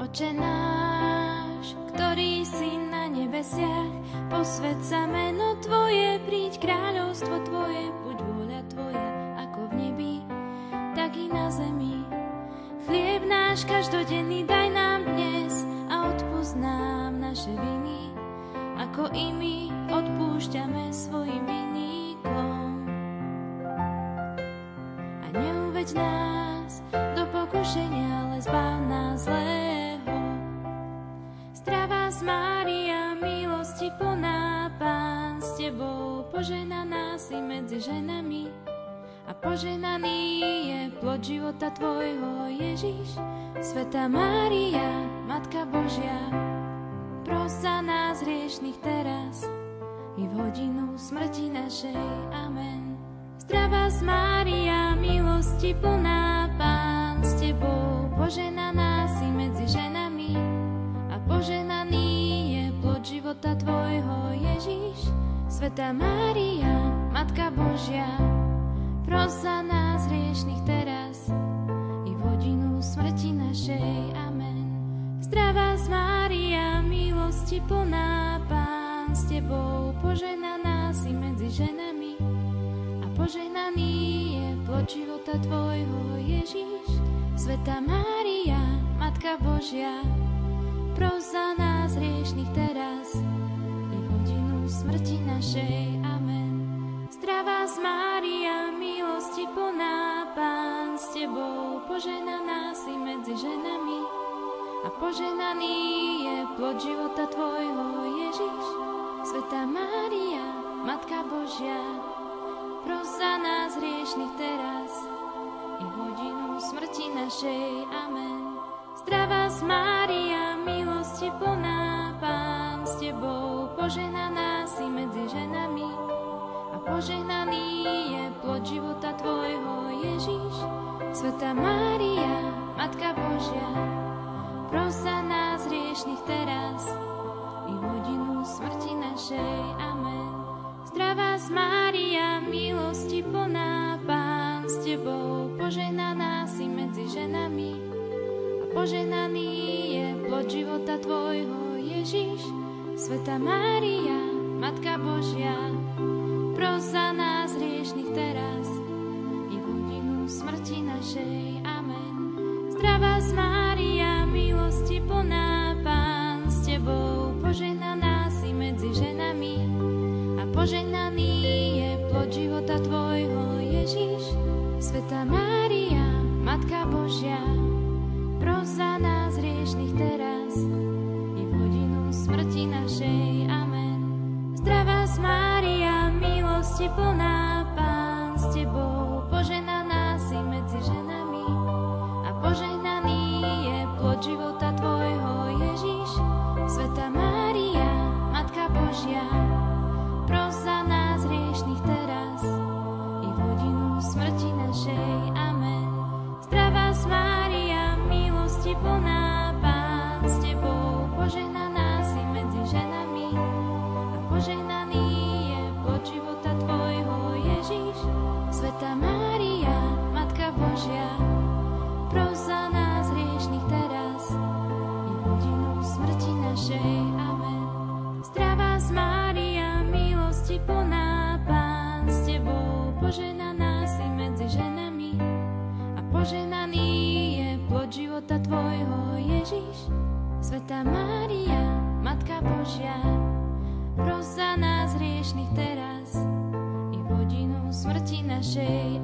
Oče náš, ktorý si na nebesiach, posväť sa meno Tvoje, príď kráľovstvo Tvoje, buď vôľa Tvoja, ako v nebi, tak i na zemi. Chlieb náš každodenný daj nám dnes a odpusť nám naše viny, ako i my odpúšťame svojim vinníkom. A neuveď nás do pokušenia, ale zbav nás zlého. Zdravá z Mária, milosti plná, Pán s Tebou, požehnaná si medzi ženami a požehnaný je plod života Tvojho, Ježiš. Svätá Mária, Matka Božia, pros za nás hriešnych teraz i v hodinu smrti našej. Amen. Zdravá z Mária, milosti plná, Pán s Tebou, požehnaná si medzi ženami a požehnaný je plod života Tvojho, Ježiš. Svätá Mária, Matka Božia, pros za nás hriešnych teraz i v hodinu smrti našej. Amen. Zdravá z Mária, milosti plná, Pán s Tebou, požehnaná si medzi ženami a požehnaný je plod života Tvojho, Ježiš. Svätá Mária, Matka Božia, pros za nás hriešnych teraz i v hodinu smrti našej. Amen. Zdravá z Mária, milosti plná, Pán s Tebou, požehnaná si medzi ženami a požehnaný je plod života Tvojho, Ježiš. Svätá Mária, Matka Božia, pros za nás hriešnych teraz i v hodinu smrti našej. Amen. Zdravá z Mária, milosti plná, Pán s Tebou, požehnaná si medzi ženami a požehnaný je plod života Tvojho, Ježiš. Svätá Mária, Matka Božia, pros za nás hriešnych teraz i v hodinu smrti našej. Amen. Zdravá z Mária, milosti plná, Pán s Tebou, požehnaná si medzi ženami a požehnaný je plod života Tvojho, Ježiš. Svätá Mária, Matka Božia, pros za nás hriešnych teraz i v hodinu smrti našej. Amen. Zdravá z Mária, milosti plná, Pán s Tebou, požehnaná si medzi ženami a požehnaný je plod života Tvojho, Ježiš. Svätá Mária, Matka Božia, pros za nás hriešnych teraz i v hodinu smrti našej. Amen. Zdravá z Mária, milosti plná, Pán s Tebou, požehnaná si medzi ženami a požehnaný je plod života Tvojho, Ježiš. Svätá Mária, Matka Božia, pros za nás hriešnych teraz i v hodinu smrti našej. Amen. Zdravá z Mária, milosti plná, Pán s Tebou, požehnaná si medzi ženami a požehnaný je plod života Tvojho, Ježiš. Svätá Mária, Matka Božia, pros za nás hriešnych teraz i v hodinu smrti našej. Amen. Zdravá z Mária, milosti plná, Pán s Tebou, požehnaná si medzi ženami a požehnaný je plod života Tvojho, Ježiš. Svätá Mária, Matka Božia, pros za nás hriešnych teraz i v hodinu smrti našej.